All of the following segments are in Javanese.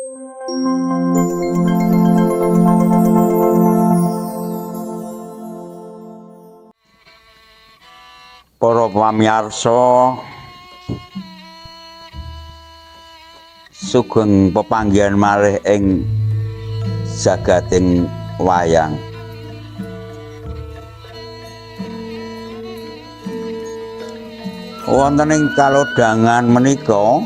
Para pamirsa sugeng pepanggihan malih ing jagating wayang. Wonten ing kalodhangan menika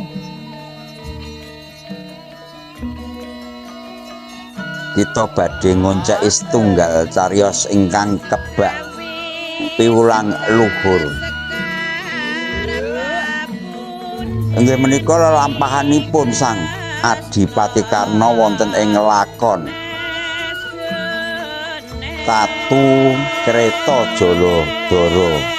kita badhe ngonceki setunggal cariyos ingkang kebak piwulang luhur. Inggih menika lelampahanipun Sang Adipati Karna wonten ing lakon Tatu Kreta Jaladara.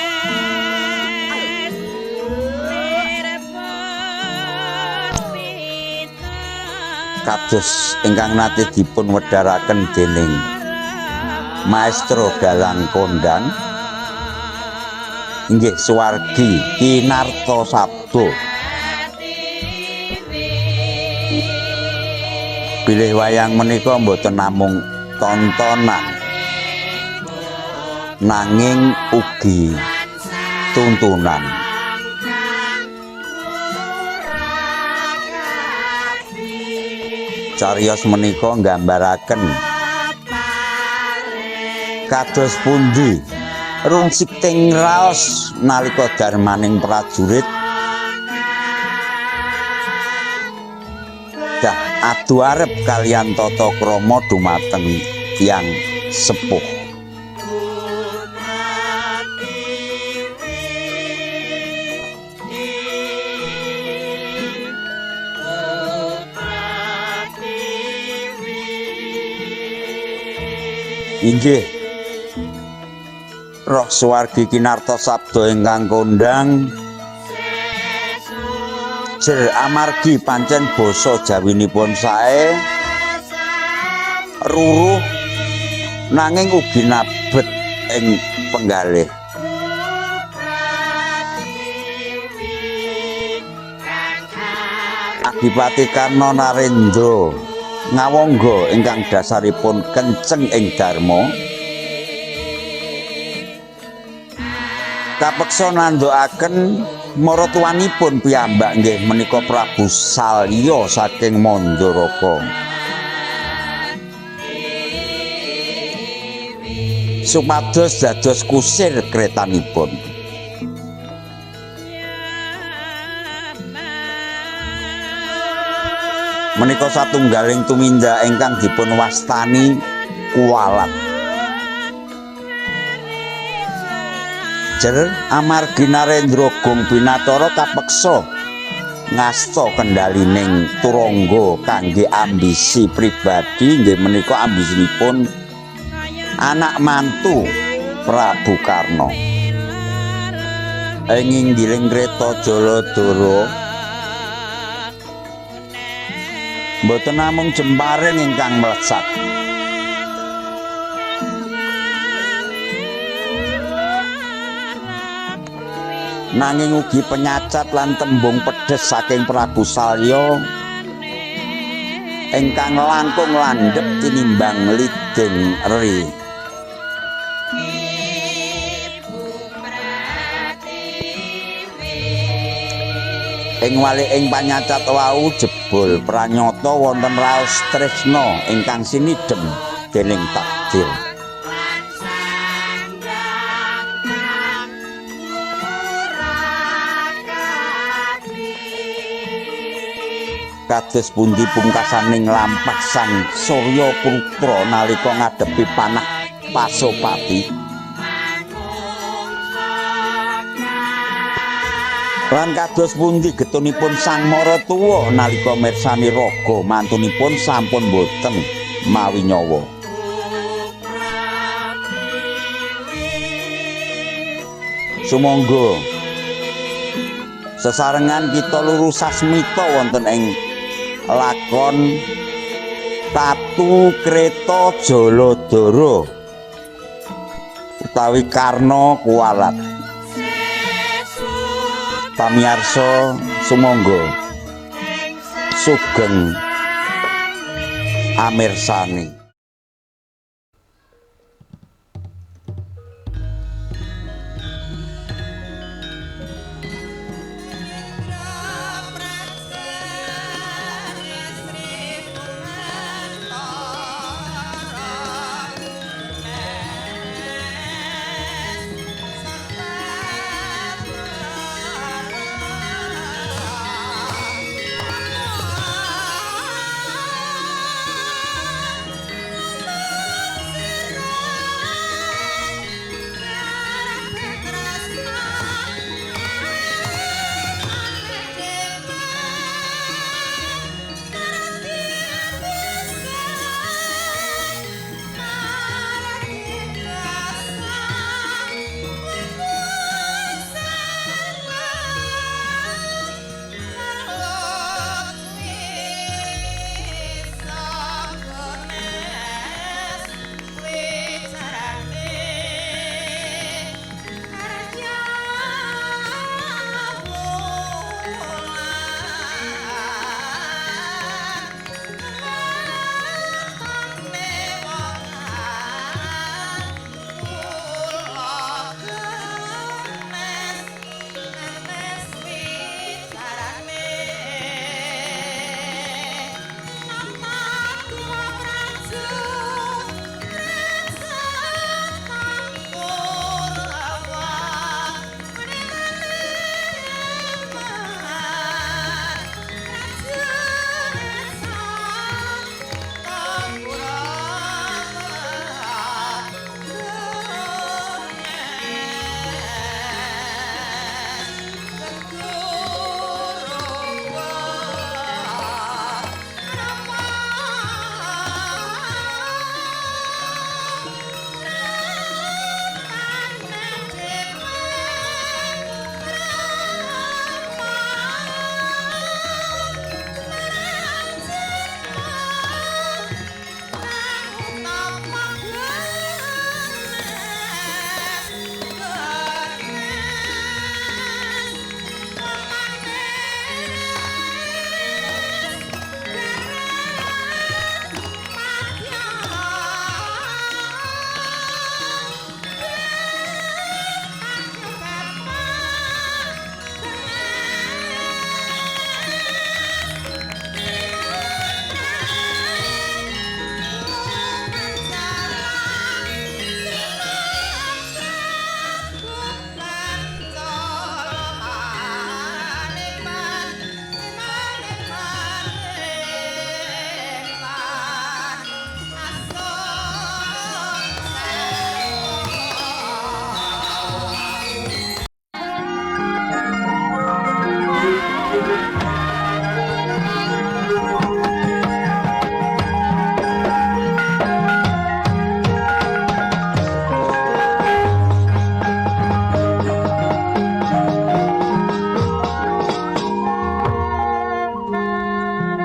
Kados ingkang nate dipun wedharaken dening Maestro Dalang Kondang inggih Suwargi Kinarta Sabda. Bilih wayang menika mboten namung tontonan nanging ugi tuntunan. Cariyos menika nggambaraken kados pundi rungsikting raos nalika darmaning prajurit dah adu arep kaliyan tata krama dumateng tiyang sepuh. Inggih Roh Suwargi Kinarta Sabda ingkang kondang jer amargi pancen basa Jawinipun sae ruruh nanging ugi nabet ing penggalih. Adipati Karna Narendra ngawangga ingkang dasaripun kenceng ing dharma kapeksa nandhakaken maratuwanipun piyambak nggih menika Prabu Salya saking Mandaraka supados dados kusir kretanipun. Menika satunggaling tumindak ingkang dipun wastani kuwalat. Jer amargi Narendra Gong Binatara kapeksa ngasta kendalining turangga kangge ambisi pribadi nggih menika ambisinipun anak mantu Prabu Karna. Ing inggiling Kreta Jaladara mboten namung jemparing ingkang mlesat. Nanging ugi penyacat lan tembung pedhes saking Prabu Salya ingkang langkung landhep tinimbang liding eri. Ing waliking panyacat wau jebul pranyata wonten raos tresna ingkang sinidhem dening takdir. Kados pundi pungkasaning lampah Sang Surya Putra nalika ngadepi panah Pasopati. Lan kados pundi getunipun Sang Maratuwa nalika mirsani raga mantunipun sampun boten mawi nyawa. Sumangga sesarengan kita luru sasmita wonten ing lakon Tatu Kreta Jaladara utawi Karna Kuwalat. Pamirsa sumangga sugeng amirsani.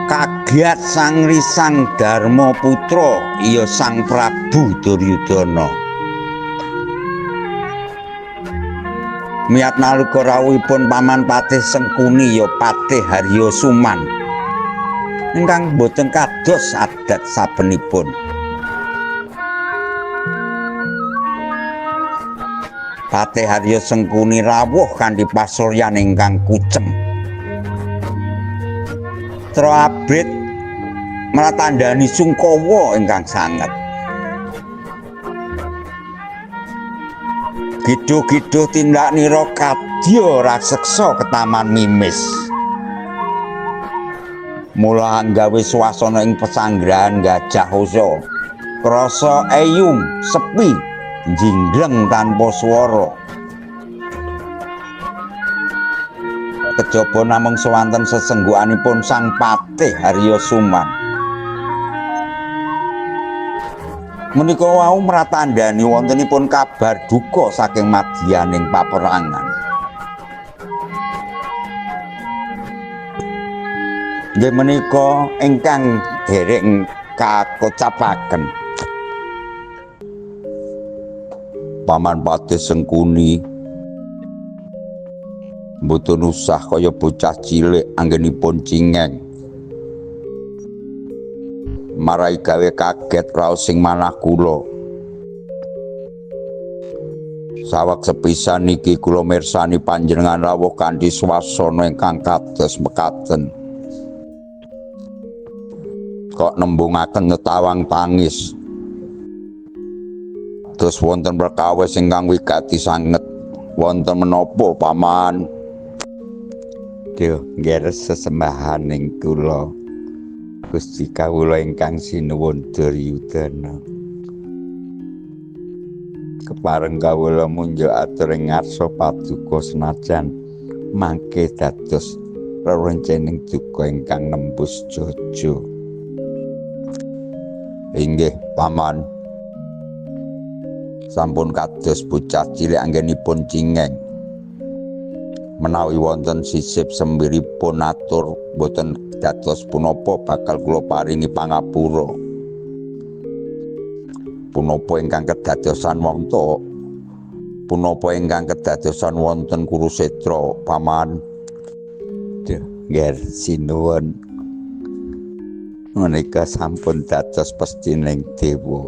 Kagiat sang Risang Darmaputra iya Sang Prabu Duryudana. Miyat nalika rawuhipun Paman Patih Sengkuni ya Patih Harya Suman ingkang boten kados adat sabenipun. Patih Harya Sengkuni rawuh kanthi pasuryan ingkang kucem. Tra abrit mratandani Sungkawa ingkang sanget. Giduh-giduh tindak nira kadya raseksa ketaman mimis. Mula anggawe swasana ing pesanggrahan Gajah Hosa krasa eyung sepi njinggleng tanpa swara. Kejaba namung swanten sesenggukanipun Sang Patih Harya Suman. Menika wau mratandani wontenipun kabar duka saking madyaning paperangan. Nggih menika ingkang dereng kakocapaken. Paman Patih Sengkuni mboten usah kaya bocah cilik anggenipun cingeng. marai gawe kaget raos sing manah kula. Saweg sepisan niki kula mirsani panjenengan rawuh kanthi swasana ingkang kados mekaten. Kok nembungaken netawang tangis. Terus wonten perkawis ingkang wigati sanget. Wonten menapa paman? Duh, nggih sesembahan ing kula. Gusti kawula ingkang sinuwun Duryudana. Kepareng kawula munjuk atur ing ngarsa paduka senajan mangke dados rerencening duka ingkang nembus jaja. Inggih paman, sampun kados bocah cilik anggenipun cingeng. Menawi wonten sisip sembiripun atur boten dados punapa bakal kula paringi pangapura. Punapa ingkang kedadosan wonten punapa ingkang kedadosan wonten Kurusetra paman? Duh, nggih sinuwun. Menika sampun dados pestining dewa.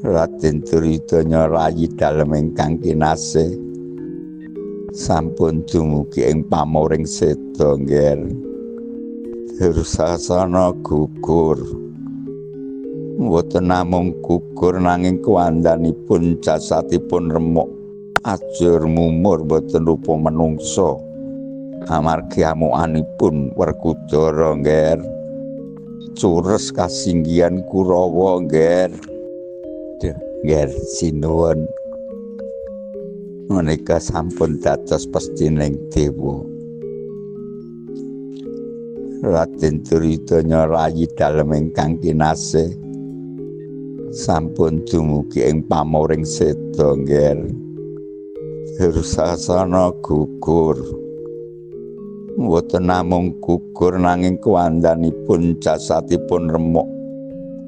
Raden Duryudana rayi dalem ingkang kinasih sampun dumugi ing pamoring seda nggih. Dursasana gugur. Mboten namung gugur nanging kuwandanipun jasadipun remuk ajur mumur boten rupa manungsa. Amargi amukanipun Werkudara nggih. Cures kasinggihan Kurawa nggih. Nggih sinuwun. Menika sampun dados pestining dewa. Raden Duryudana rayi dalem ingkang kinasih sampun dumugi ing pamoring seda nggih. Dursasana gugur. Mboten namung gugur nanging kuwandanipun jasadipun remuk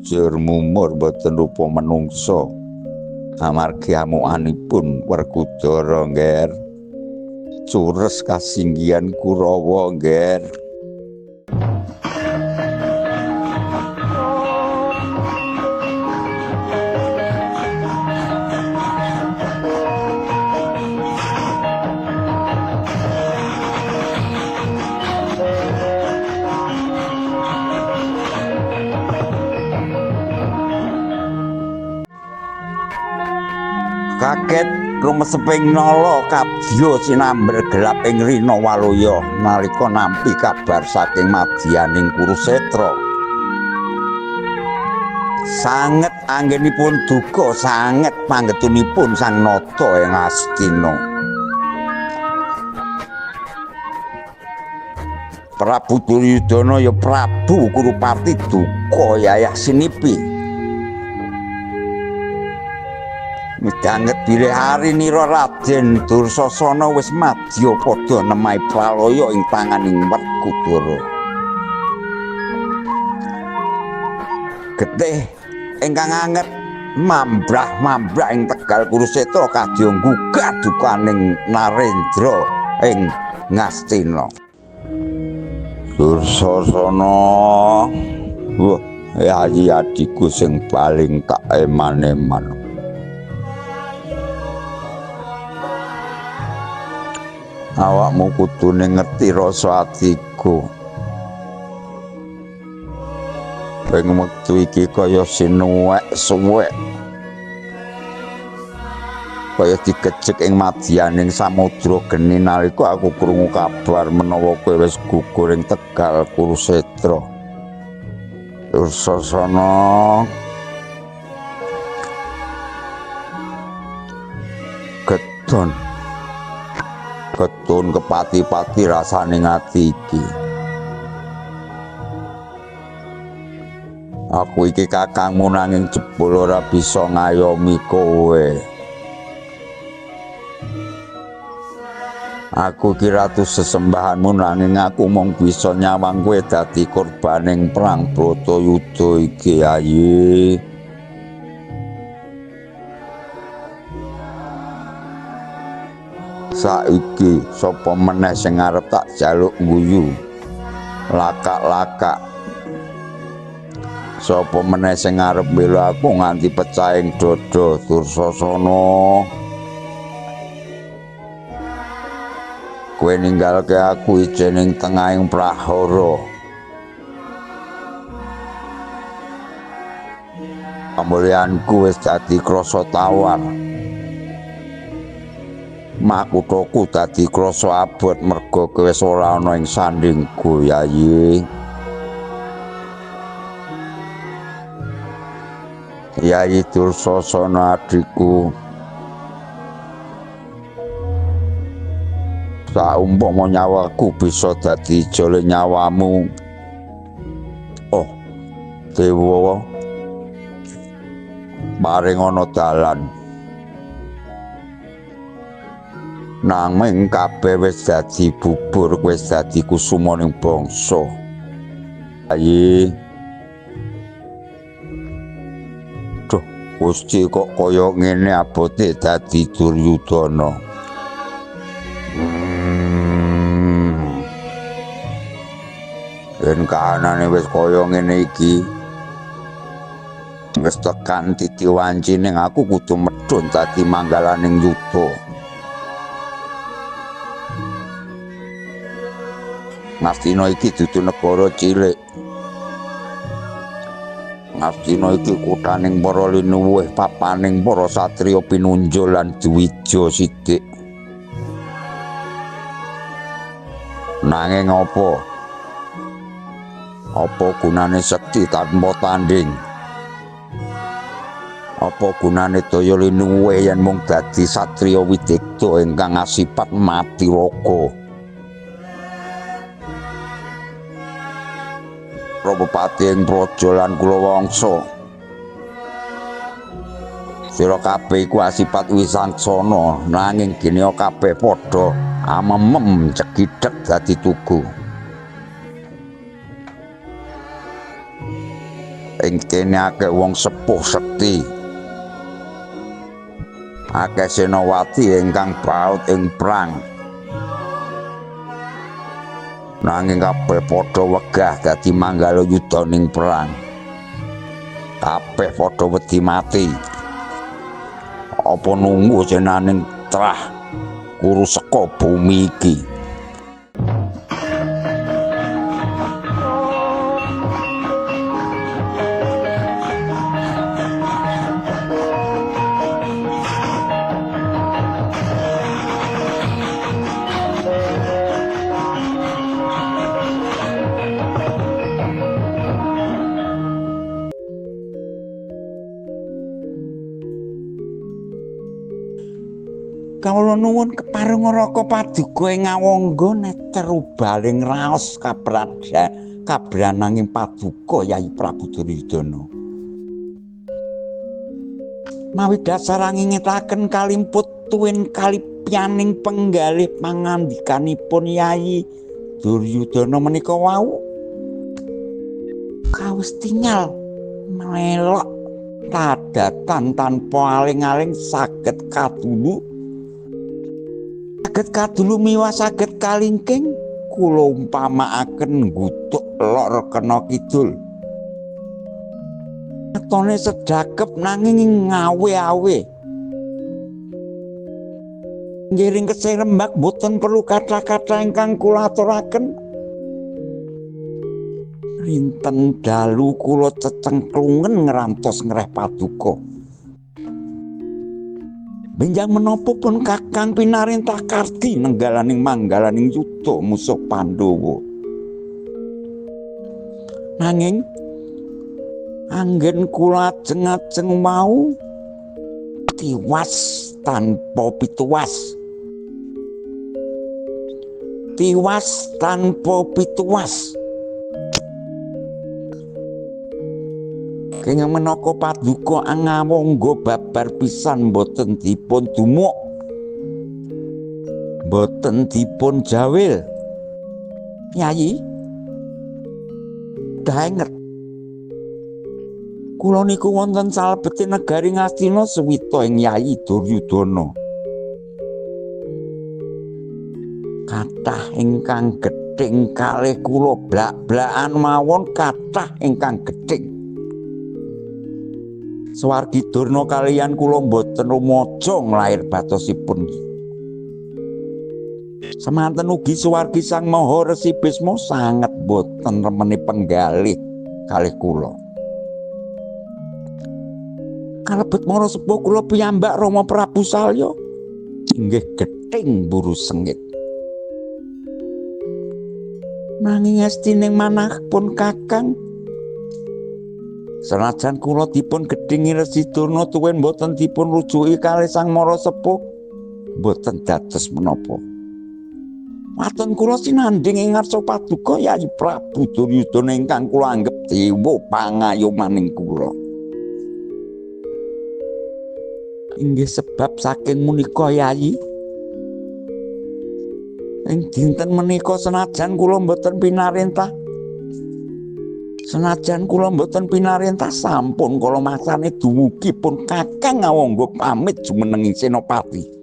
ajur mumur boten rupa manungsa. Amargi amukanipun Werkudara nggih. Cures kasinggihan Kurawa nggih. Kaget rumeseping nala kadya sinamber gelap ing rina waloya nalika nampi kabar saking madyaning Kurusetra. Sanget anggenipun duka, sanget panggetunipun Sang Nata ing Astina. Prabu Duryudana ya Prabu Kurupati duka yayah sinipi. Midanget bilih harinira Raden Dursasana wis madya padha nemahi pralaya ing tanganing Werkudara. Getih ingkang anget mambrah-mambrah ing Tegal Kurusetra kadya nggugah dukaning Narendra ing Ngastina. Dursasana, wah, ayi adikku sing paling kaeman-eman. Awakmu kudune ngerti rasa atiku. Ing wektu iki kaya sinuwek suwek. Kaya digejek ing madyaning samudra geni nalika aku krungu kabar menawa kowe wis gugur ing Tegal Kurusetra. Dursasana, Ketun kepati-pati rasane ngati iki. Aku iki kakangmu nanging jebul ora bisa ngayomi kowe. Aku iki ratu sesembahanmu nanging aku mung bisa nyawang kowe dadi korbaning perang Bratayuda iki ayi. Saiki sapa meneh sing arep tak jaluk guyu? lakak-lakak sapa meneh sing arep mbela aku nganti pecahing dada Dursasana. Kowe ninggalke aku ijening tengahing prahara. Kamulyanku wis dadi krasa tawar. Makuthaku dadi krasa abot merga kowe wis ora ana ing sandingku, Yayi. Yayi Dursasana adikku. Saumpama nyawaku bisa dadi jole nyawamu. Oh, Dewa paring ana dalan. Nanging kabeh wis dadi bubur, wis dadi kusumaning bangsa. Yayi. Duh, Gusti kok kaya ngene abote dadi Duryudana. Yen kahanane wis kaya ngene iki, wis tekan titi wanci ning aku kudu medhun dadi manggalaning yuda. Ngastina iki dudu negara cilik. Ngastina iki kuthaning para linuwih, papaning para satriya pinunjul lan dwija sithik. Nanging apa? Apa gunane sekti tanpa tanding? Apa gunane daya linuwih yen mung dadi satriya widikta ingkang asipat mati raga? Bupati ing praja lan kulawangsa. Sira kabeh iku asipat wisangsana, nanging kene kabeh padha amemem cekidhek dadi tugu. Ing kene akeh wong sepuh sekti, akeh senawati ingkang baut ing prang, nanging kabeh padha wegah dadi manggala yuda ning perang. Kabeh padha wedi mati. Apa nunggu jenaning trah kuru saka bumi iki. Kawula nuwun kepareng Raka Paduka ing ngawangga neter ubaling raos kabrananging Paduka Yayi Prabu Duryudana. Mawi dasar ngingetaken kalimput tuwin kalipyaning penggalih pangandikanipun Yayi Duryudana menika wau kawis tingal melok tadatan tanpa aling-aling saged kadulu miwah saged kalingking kula umpamaaken nggutuk lor kena kidul. Ketone sedakep nanging ngawe-awe. Ngiring kesih rembak boten perlu kata-kata ingkang kula aturaken. Rinten dalu kula cecengklungen ngrantos ngreh Paduka. Benjang menapa pun Kakang pinarintah kardi nenggalaning manggalaning yuda musuh Pandhawa. Nanging anggen kula ajeng-ajeng mau tiwas tanpa pituwas. Tiwas tanpa pituwas. Kenging menaka Paduka ngawangga babar pisan boten dipun dumuk, boten dipun jawil. Yayi daenget kula niku wonten salebete negari Ngastina suwita ing Yayi Duryudana. Kathah ingkang gething kalih kula blak-blakan mawon kathah ingkang gething. Swargi Durna kaliyan kula boten rumaja nglair batosipun. Semanten ugi Swargi Sang Maha Resi Bisma sanget boten remeni penggalih kalih kula. Kalebet mara sepuh kula piyambak Rama Prabu Salya inggih gething buru sengit. Nanging estining manahipun Kakang, senajan kula dipun gedhingi Resi Durna tuwin boten dipun rujuki kalih Sang Mara Sepuh, boten dados menapa. Waton kula sinandhing ing ngarsa paduka Yayi Prabu Duryudana ingkang kula anggep dewa pangayomaning kula. Inggih sebab saking menika Yayi, ing dinten menika senajan kula mboten pinarentah sampun kala maksane dumugi pun Kakang ngawangga pamit jumeneng Senopati.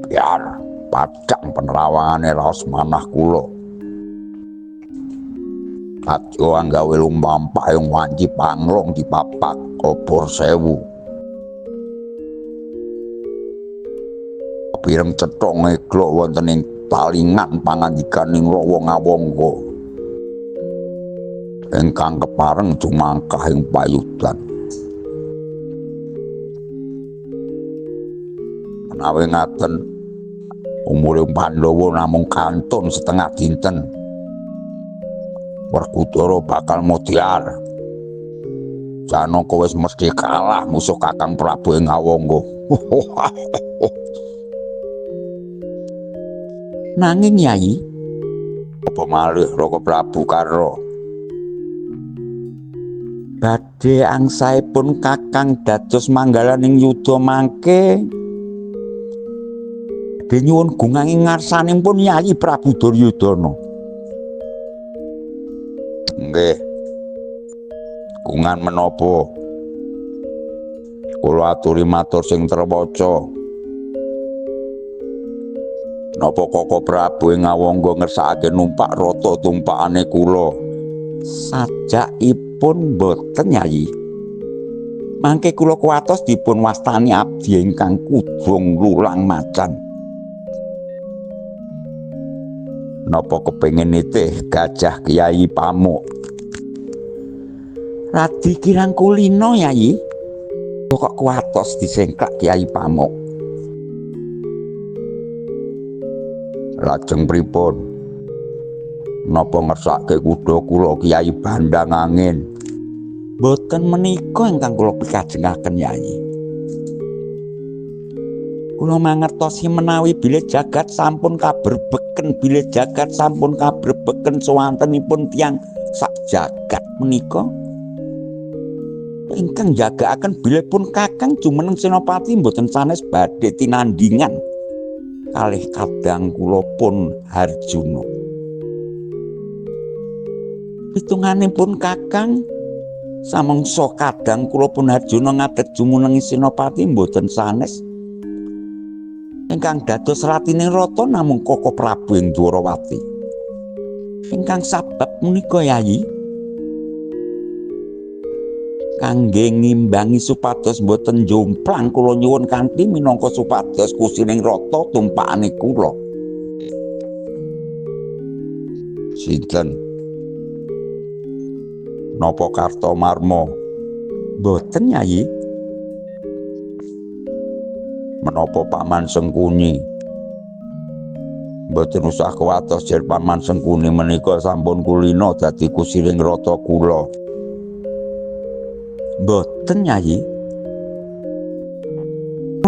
Biar padang penerawangane raos manah kula. Aja anggawe lumpampahing wanci panglong dipapak obor sewu. Pireng cetha ngeglo wonten ing talingan pangandikaning Rawa Ngawangga ingkang kepareng jumangkah ing payudan. Menawi ngaten umure Pandhawa namung kantun setengah dinten, Werkudara bakal mutyar. Janaka wis mesti kalah musuh Kakang Prabu ing Ngawangga. Nanging Yayi, apa malih Raka Prabu Karna badhe angsaipun Kakang dados manggalaning yuda mangke badhe nyuwun gunganging ngarsanipun Yayi Prabu Duryudana. Nggih. Gungan menapa? Kula aturi matur sing trewaca. Napa Kaka Prabu ing Ngawangga ngersakake numpak rata tumpakane kula? Sajakipun boten Yayi. Mangke kula kuwatos dipun wastani abdi ingkang kudung lulang macan. Napa kepengin nitih Gajah Kyai Pamuk? Radi kirang kulino Yayi. Kok kuwatos disengklak Kyai Pamuk. Lajeng pripun? Napa ngersake kuda kula Kyai Bandang Angin? Boten menika ingkang kula pikajengaken Yayi. Kula mangertosi menawi bilih jagat sampun kaberbeken sawantenipun tiyang sak jagat menika ingkang jagaaken bilih pun Kakang jumeneng Senopati mboten sanes badhe tinandingan kalih kadang kula pun Harjuna. Pitunganipun Kakang samangsa kadang kula pun Harjuna ngadeg jumeneng Senopati mboten sanes. Ingkang dados ratining rata namung Kaka Prabu ing Dwarawati. Ingkang sabab menika Yayi kangge ngimbangi supados boten jomplang kula nyuwun kanthi minangka supados kusining rata tumpakane kula. Sinten? Napa Kartamarma? Boten Yayi. Menapa Paman Sengkuni? Mboten usah kuwatos jar Paman Sengkuni menika sampun kulina dadi kusiring rata kula. Mboten Yayi.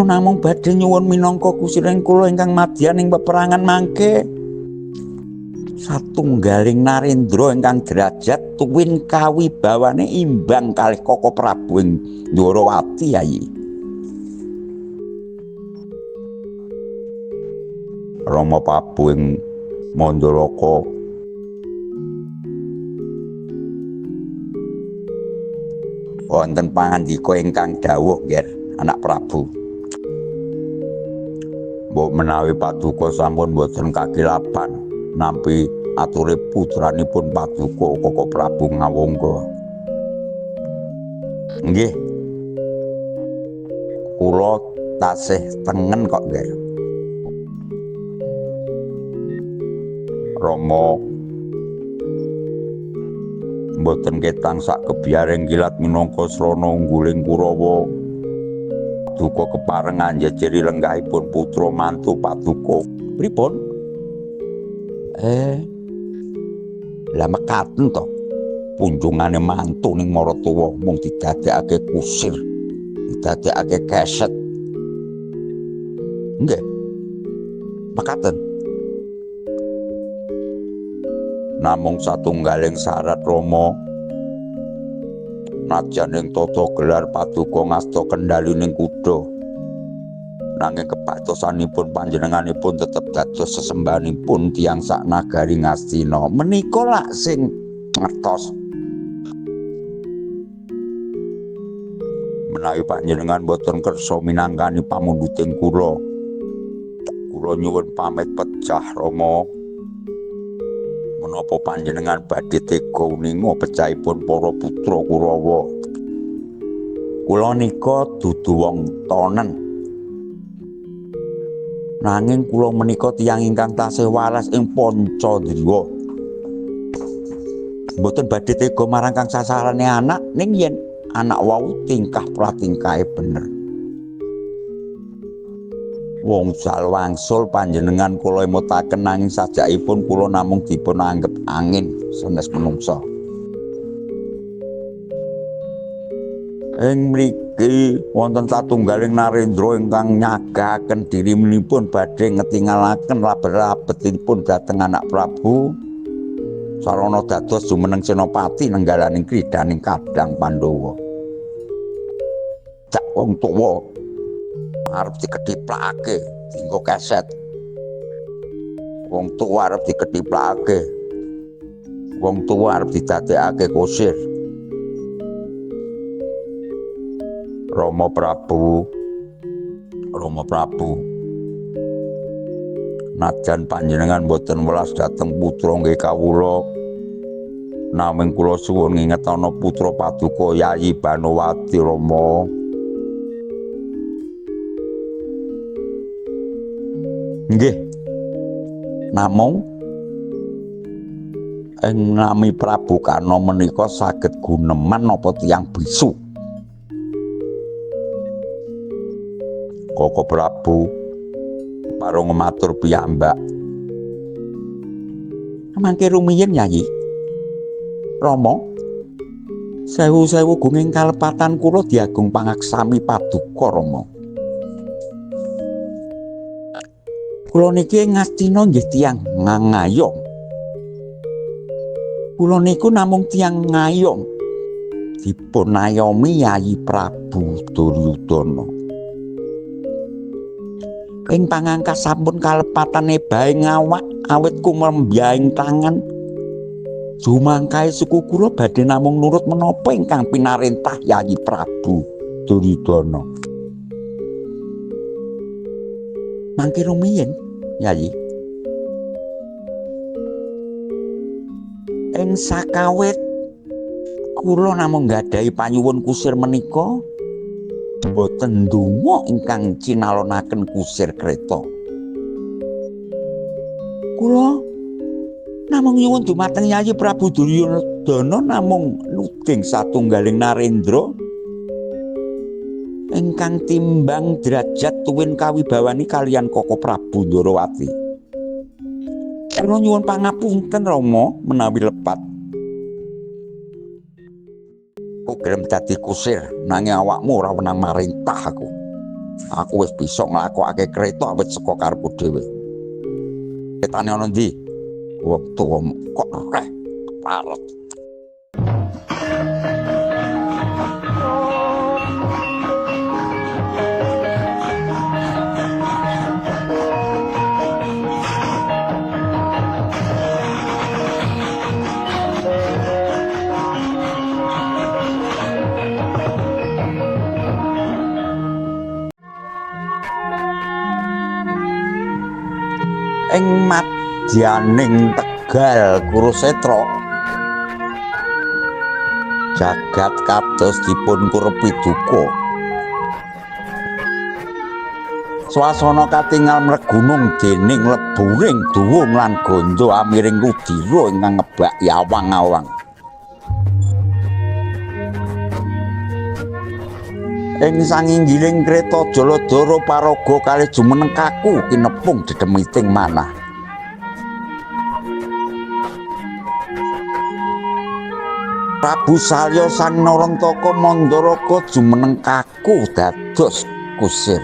Namung badhe nyuwun minangka kusiring kula ingkang madyan ing peperangan mangke satunggaling narendra ingkang derajat tuwin kawibawane imbang kalih Koko Prabu ing Ndwarawati Yayi. Rama Prabu ing Mandalaka wonten pangandika ingkang dawuh nggih anak Prabu. Mbok menawi Paduka sampun boten kakilapan nampi ature putranipun Paduka Koko Prabu Ngawangga. Nggih. Kula tasih tengen kok nggih. Rama mboten ketang sak kebiaring kilat minangka srana ungguling Kurawa. Paduka keparengan njejeri lenggahipun putra mantu Paduka. Pripun? Lah mekaten to. Punjungane mantu ning maratuwa mung didadekake kusir, didadekake keset. Nggih. Mekaten. Namung satunggaling syarat Rama najan ing tata gelar Paduka ngasta kendhalining kuda nanging kepatosanipun panjenenganipun tetep dados sesembahanipun tiyang sak nagari Ngastina menika lak sing ngertos menawi panjenengan boten kersa minangkani pamunduting kula nyuwun pamit pecah Rama. Menapa panjenengan badhe tega uninga pecahipun para putra Kurawa. Kula nika dudu wong tonen. Nanging kula menika tiyang ingkang tasih waras ing Pancadriya. Mboten badhe tega marang kang sasarane anak ning yen anak wau tingkah pratingkahe bener. Wong salwangsul panjenengan kula emutaken nanging sajakipun kula namung dipun anggep angin sanes menungsa. Ing mriki wonten satunggaling narendra ingkang nyagahaken dirimenipun badhe ngetingalaken labet-labetipun dhateng anak Prabu sarana dados jumeneng senopati nenggalaning kridaning kadang Pandhawa. Cak wong tuwa arep diketiplake dienggo keset. Wong tuwa arep diketiplake. Wong tuwa arep didadekake kusir. Rama Prabu najan panjenengan boten welas dhateng putra nggih kawula namung kula suwun ngingetana putra Paduka Yayi Banowati Rama. Nggih. Namung ing nami Prabu Karna menika saged guneman napa tiyang bisu. Koko Prabu parung matur piyambak. Mangke rumiyin Yayi. Rama, sewu-sewu gunging kalepatan kula diagung pangaksami Paduka Rama. Kula niki Ngastina nggih tiyang ngayom. Kula niku namung tiyang ngayom. Dipun ayomi Yayi Prabu Duryudana. Ing pangangkas sampun kalepatane bae ngawak awit kumrembyaing tangan. Jumangkahe suku kula badhe namung nurut menapa ingkang pinarentah Yayi Prabu Duryudana. Mangke rumiyin Yayi. Ing sakawit kula namung nggadahi panyuwun kusir menika boten ndonga ingkang cinalonaken kusir kreta. Kula namung nyuwun dumateng Yayi Prabu Duryudana namung nuding satunggaling narendra ingkang timbang derajat tuwin kawibawani kaliyan Koko Prabu Ndwarawati. Kula nyuwun pangapunten Rama menawi lepat. Gelem dadi kusir nanging awakmu ora wenang marintah aku. Aku wis bisa nglakokake kreta awit saka karepku dhewe. Ketane ana ndi? Wong tuwa kok reh palet. Ing madyaning Tegal Kurusetra jagat kados dipun kurepi duka. Swasana katingal mregunung dening leburing duwung lan ganda amiring rudira ingkang ngebaki awang-awang. Ing sanginggiling kreta Jaladara paraga kalih jumeneng kaku kinepung dedemiting manah. Prabu Salya sang Narantaka Mandaraka jumeneng kaku dados kusir.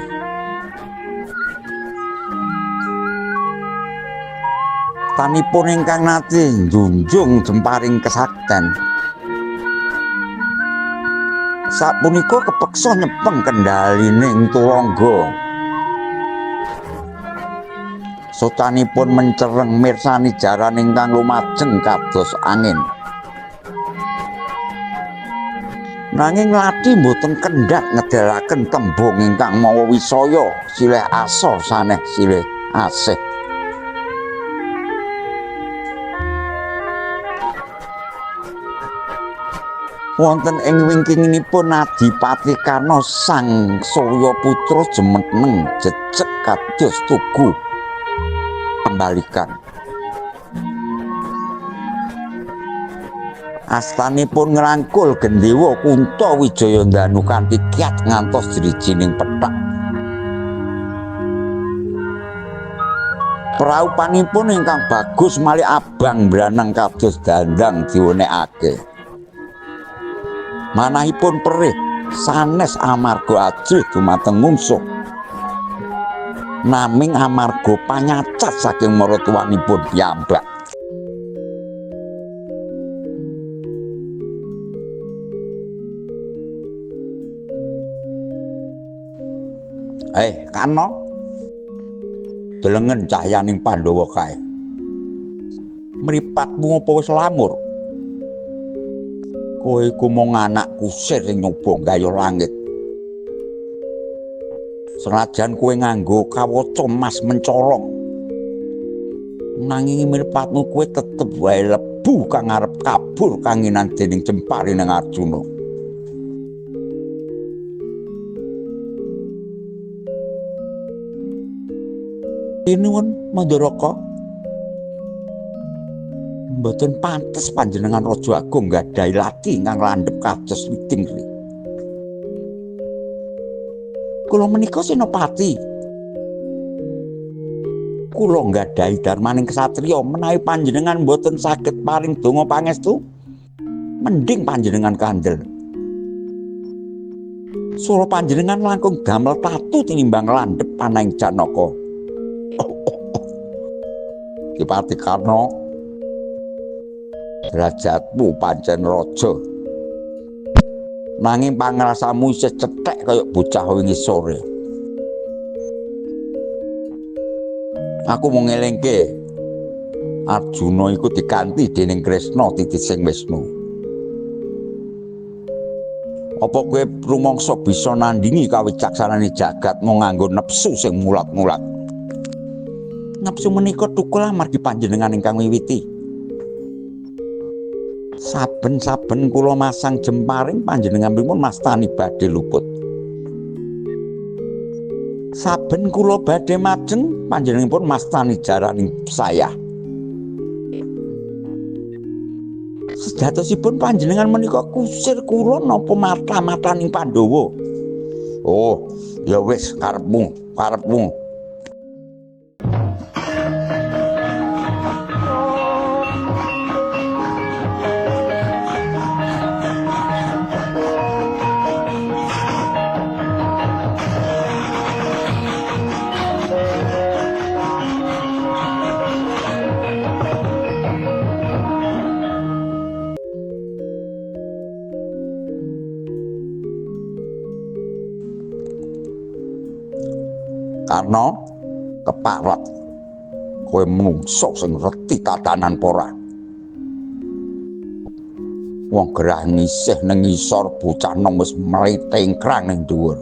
Tanipun ingkang nate njunjung jemparing kesakten. Sapunika kepeksa nyepeng kendalining turangga. Socanipun mencereng mirsani jaran ingkang lumajeng kados angin. Nanging Lathi mboten kendhat ngedalaken tembung ingkang mawa wisaya silih asor saneh silih asih. Wonten ing wingkingipun Adipati Karna sang Surya putra jumeneng jejeg kados tugu pembalikan. Astanipun ngrangkul Gendhewa Kuntawijaya ndanu kanthi kiyat ngantos drijining pethak. Praupanipun ingkang bagus malih abang mbranang kados dandang diwenekake. Manahipun perih sanes amarga ajrih dumateng mungsuh. Naming amarga panyacat saking maratuwanipun piyambak. Kana delengen cahyaning Pandhawa kae. Mripatmu apa wis lamur? Kowe iku mung anak kusir sing nyoba gayuh langit. Senajan kowe nganggo kawaca emas mencolong, nanging mripatmu kowe tetep wae lebu kang arep kabur kanginan dening Cempari nang Arjuna. Inuwun Mandaraka, mboten pantes panjenengan Raja Agung nggadahi Lathi ingkang landhep kados witing ri. Kula menika senopati. Kula nggadahi darmaning ksatria menawi panjenengan mboten saged paring donga pangestu, mending panjenengan kandel. Sura panjenengan langkung damel tatu tinimbang landhep panahing Janaka. Adipati Karna, derajatmu pancen raja. Nanging pangrasamu isih cethek kaya bocah wingi sore. Aku mau ngelingke Arjuna iku diganti dening Kresna titising Wisnu. Apa kowe rumangsa bisa nandingi kawicaksanane jagat mung nganggo nepsu sing mulat-mulat? Nepsu menika tukul amargi panjenengan ingkang wiwiti. Saben-saben kula masang jemparing panjenengan pripun mastani badhe luput. Saben kula badhe majeng panjenenganipun mastani jaraning saya. Sejatosipun panjenengan menika kusir kula napa mata-mataning Pandhawa? Oh, ya wis karepmu, karepmu. Karna keparat kowe menungso sing reti tatanan pora. Wong gerah ngisih ning ngisor bocah nom wis mritengkrang ning dhuwur.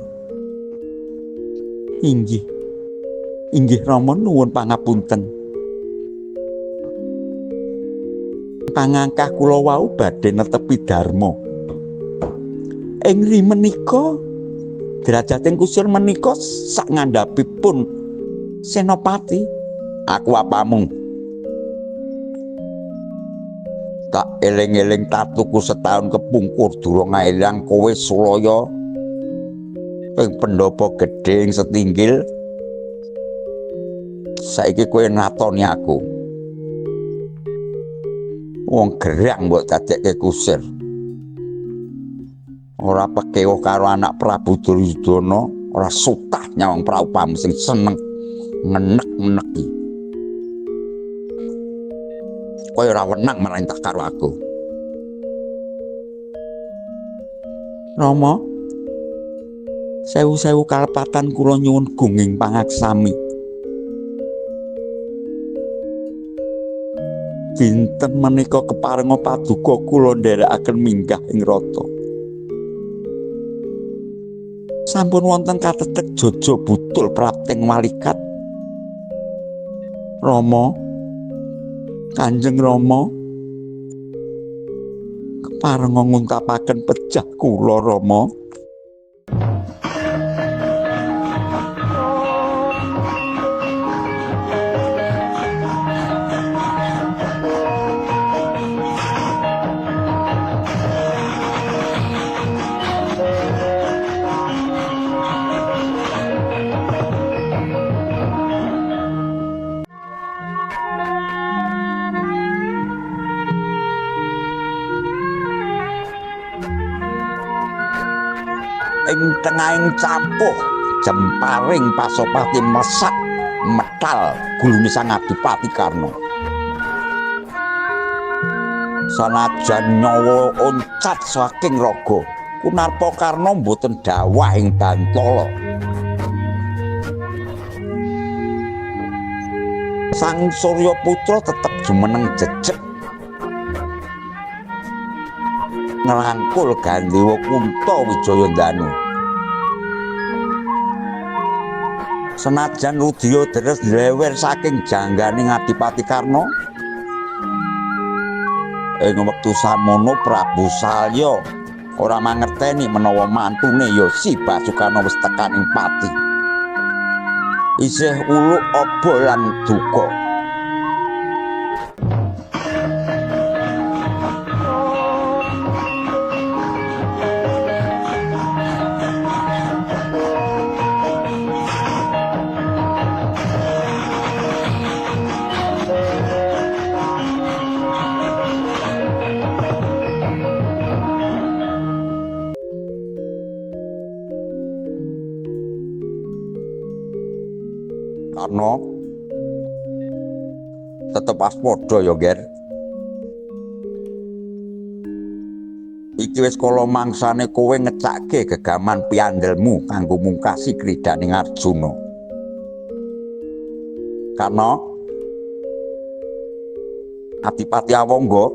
Inggih Rama nuwun pangapunten. Pangangkah kula wau badhe netepi dharma. Ing menika derajating kusir menika sak ngandhapipun senopati. Aku apamu? Tak eling-eling tatuku setahun kepungkur durung elang kowe sulaya ing pendopo gedhe ing setinggil. Saiki kowe natoni aku. Wong gerang mbok dadekke kusir. Ora pekewo karo anak Prabu Duryudana, ora sutah nyawang praupamu sing seneng ngenek-ngeneki. Kowe ora wenang merintah karo aku. Rama, sewu-sewu kalepatan kula nyuwun gunging pangaksami. Dinten menika keparenga paduka kula nderekaken minggah ing rata. Sampun wonten katetek Jaja Butul prapting walikat. Rama, Kanjeng Rama, keparenga nguntapaken pejah kula Rama. Ing tengahing campuh jemparing Pasopati mesak metal gulune Sang Adipati Karna. Sanajan nyawa oncat saking raga, Kunarpa Karna mboten dawah ing Bantala. Sang Surya Putra tetep jumeneng jejeg ngrangkul Gandewa Kunta Wijayandanu. Senajan Rudya deres dlewer saking jangganing Adipati Karna, ing wektu samono Prabu Salya ora mangerteni menawa mantune ya Si Basukarna wis tekaning pati. Isih uluk aba lan duka. Karna tetep waspada ya, Ger. Iki wis kala mangsane kowe ngecake gegaman piandelmu kanggo mungkasi kridaning Arjuna. Karna Adipati Awangga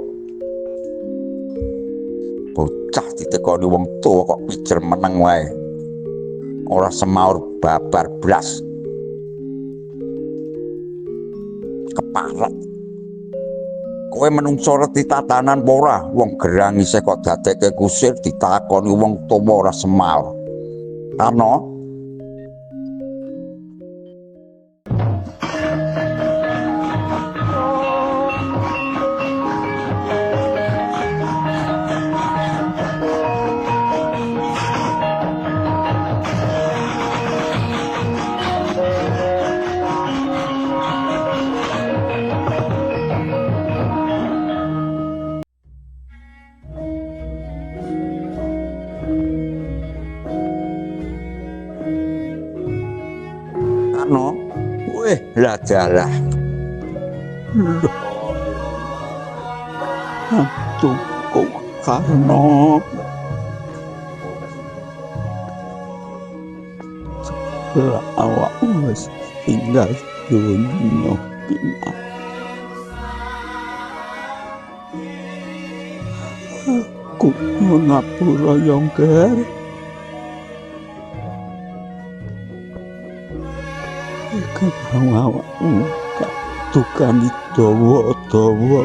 bocah ditekoni wong tuwa kok pijer meneng wae. Ora semaur babar blas. Keparat. Kowe menungso reti tatanan apa ora? Wong gerang isih kok dadekke kusir ditakoni wong tuwa ora semaur. Karna Karna, weh lah dalah. Aduh, kok Karna. lah awakmu wis tinggal donya pinak. Aku ngapura yo Ger. Kang awakmu gak tukani dawa-dawa.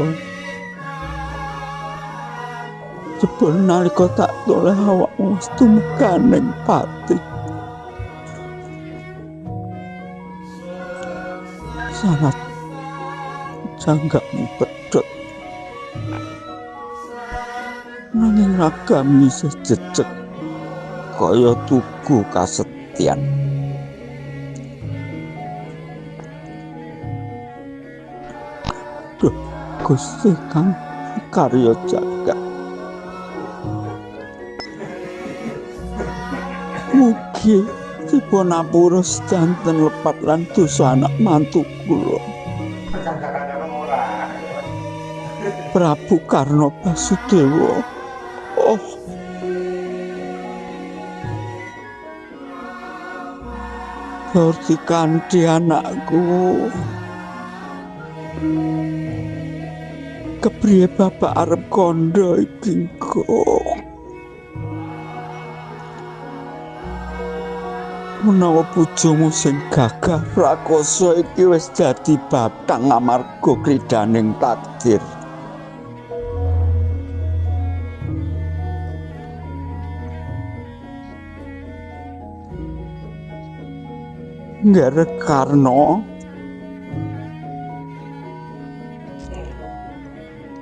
Jebul nalika tak toleh awakmu wis tumekaning pati. Sangat janggamu pedhot. Nanging ragami sejejeg kaya tugu kasetyan. Duh, Gusti Kang karya jagat. Mugi dipunapura sedanten lepat lan dosa anak mantu kula. Prabu Karna Basudewa. Oh. Horti kanthi anakku. Kepriye bapak arep kandha iki kok? Menawa bojomu sing gagah prakoso iki wis dadi batang amarga kridaning takdir. Ngger Karna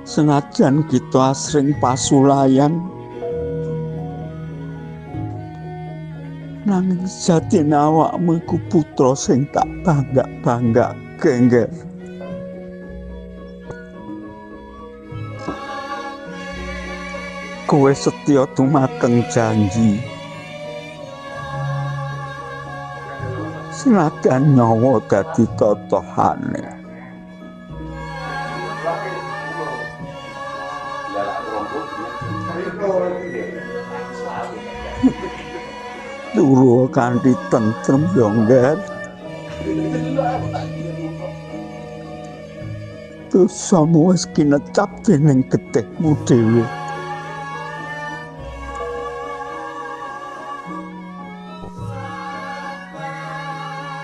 senajan kita asring pasulayan nanging sejatine awakmu iku putra sing tak bangga-banggake Ngger. Kowe setya dumateng janji. Senajan nyawa dadi totohane. Turu kanthi tentrem yo Ngger. Dosamu wis kinecap dening getihmu dhewe.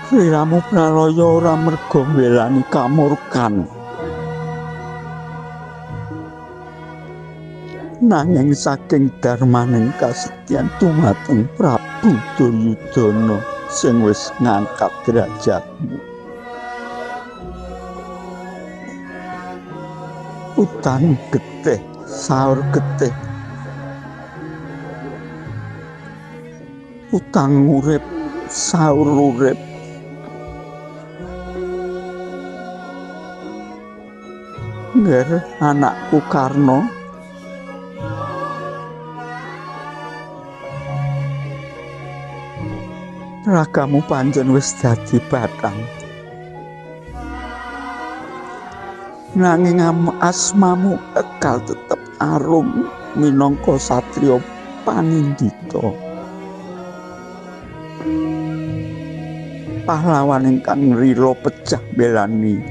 Sliramu pralaya ora merga mbelani kamurkan. Nanging saking darmaning kasetyan dumateng Prabu Duryudana sing wis ngangkat derajatmu. Utang getih, saur getih. Utang urip, saur urip. Ngger anakku Karna. Ragamu pancen wis dadi batang. Nanging asmamu ekal tetep arum minangka satriya panindita. Pahlawan ingkang ngrila pecah belani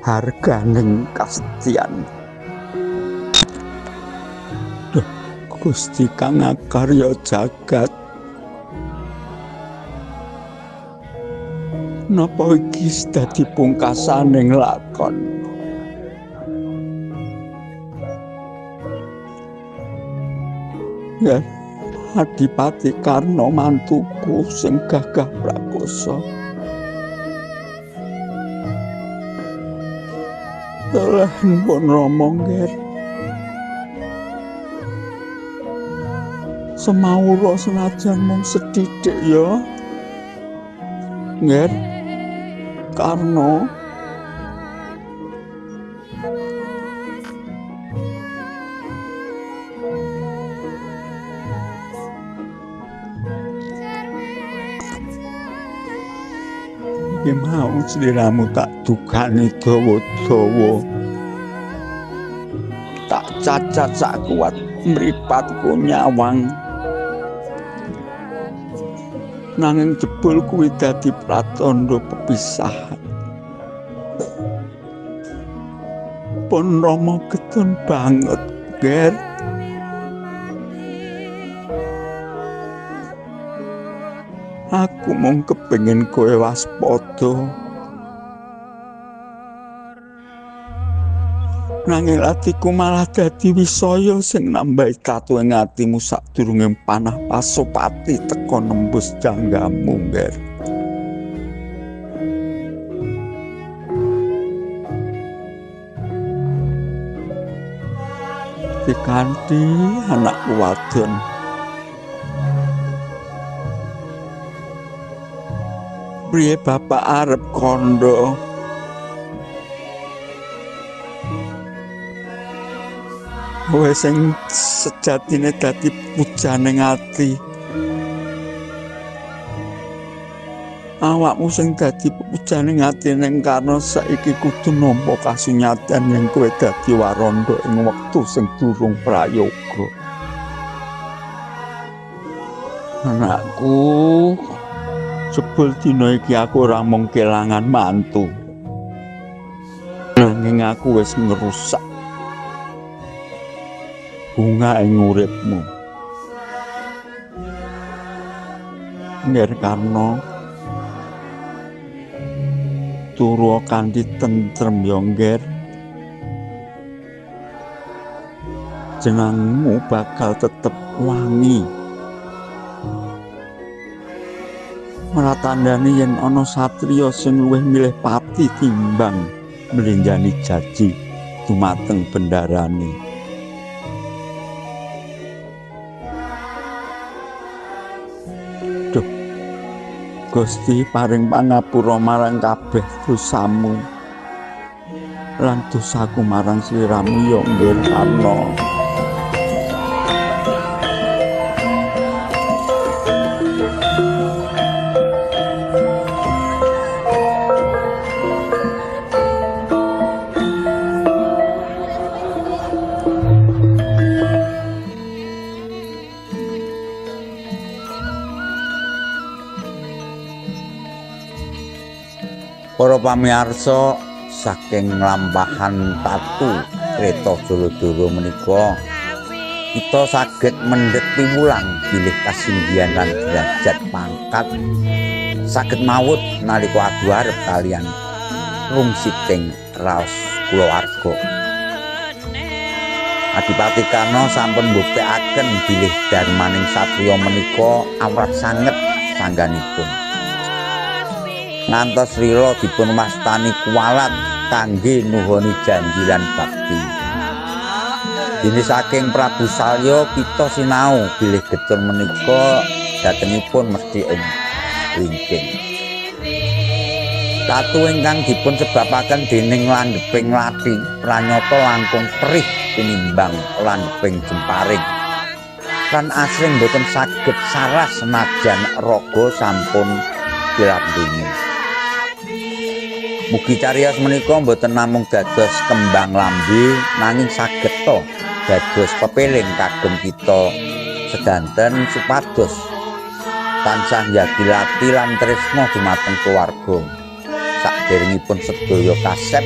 harganing kasetyan. Duh, Gusti Kang karya jagat. Napa iki dadi pungkasaning lakon? Ya, Adipati Karna mantuku sing gagah prakoso. Lehen pun Rama Ngger. Semawura senajan mung sethithik ya. Ngger. Karna iki mau sliramu tak dukani dawa-dawa. Tak cacat sak kuat mripatku nyawang. nanging jebul kuwi dadi pratandha pepisahan. Pun Rama getun banget, Ger. Aku mung kepengin kowe waspada. Nanging atiku malah dadi wisaya sing nambahi tatu ing atimu sadurunge panah Pasopati teka nembus janggamu, Ger. Dikanthi anakku wadon priye bapak arep kandha kowe sing sejatine dadi pujaning ati awakmu sing dadi pujaning ati ning karna saiki kudu nampa kasunyatan yen kowe dadi waranda ing wektu sing durung prayoga. Anakku, jebul dina iki aku ora mung kelangan mantu, nanging aku wis ngrusak bunga ing uripmu. Nger karna turu kanthi tentrem ya, Nger. Jenengmu bakal tetep wangi. Maratandani yen ana satriya sing luwih milih pati timbang mlenjani janji dumateng bendarane. Duh, Gusti paring pangapura marang kabeh dosamu lan dosaku marang sliramu ya Nger Karna. Para pamirsa, saking lampahan tatu Kreta Jaladara menika kita saged mendhet piwulang bilih kasinggihan lan derajat pangkat saged mawut nalika adu arep kaliyan rungsiting raos kulawarga. Adipati Karna sampun mbuktekaken bilih darmaning satriya menika awrat sanget sangganipun. Ngantos rila dipun wastani kuwalat kangge nuhoni janji lan bakti. Dene saking Prabu Salya kita sinau bilih getun menika dhatengipun mesti ing wingking. Tatu ingkang dipun sebabaken dening landheping lathi pranyata langkung perih tinimbang landheping jemparing. Lan asring boten saged saras senajan raga sampun tilar donya. Mugi cariyos menika boten namung dados kembang lambe nanging saged to dados pepeling kagem kita sedanten supados tansah njagilati lan tresna dumateng keluarga. Saderengipun sedaya kasep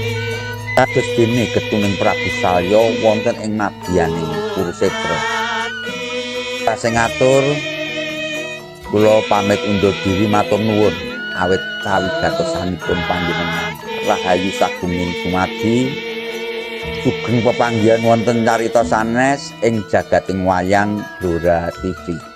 kados dene getuning Prabu Salya wonten ing nadyaning Kurusetra. Sing ngatur kula pamit undur diri matur nuwun awit kawigatosanipun panjenengan. Rahayu sagunging dumadi sugeng pepanggihan wonten carita sanes ing jagating wayang Blora TV.